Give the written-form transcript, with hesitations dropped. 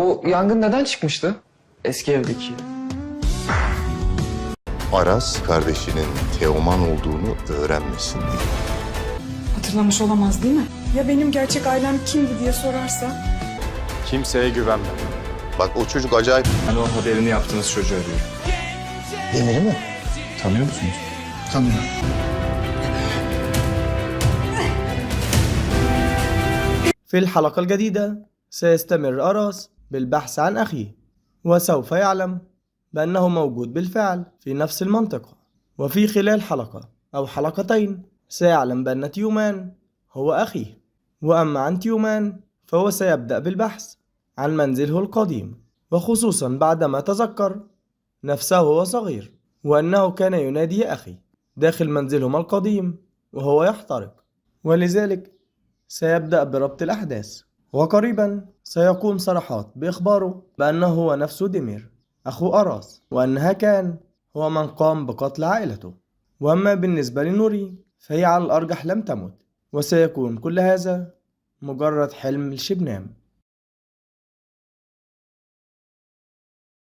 O yangın neden çıkmıştı? Eski evdeki. Aras kardeşinin Teoman olduğunu öğrenmesin diye. Hatırlamış olamaz değil mi? Ya benim gerçek ailem kimdi diye sorarsa? Kimseye güvenme. Bak o çocuk acayip. Ben o haberini yaptığınız çocuğu arıyorum. Demir'i mi? Tanıyor musunuz? Tanıyorum. في الحلقة الجديدة سيستمر أراس بالبحث عن أخيه، وسوف يعلم بأنه موجود بالفعل في نفس المنطقة. وفي خلال حلقة أو حلقتين سيعلم بأن تيومان هو أخيه. وأما عن تيومان فهو سيبدأ بالبحث عن منزله القديم، وخصوصا بعدما تذكر نفسه وهو صغير وأنه كان ينادي يا أخي داخل منزلهما القديم وهو يحترق، ولذلك سيبدأ بربط الأحداث. وقريبا سيقوم صرحات بإخباره بأنه هو نفسه ديمير أخو أراس، وأنها كان هو من قام بقتل عائلته. وأما بالنسبة لنوري فهي على الأرجح لم تمت، وسيكون كل هذا مجرد حلم لشبنام.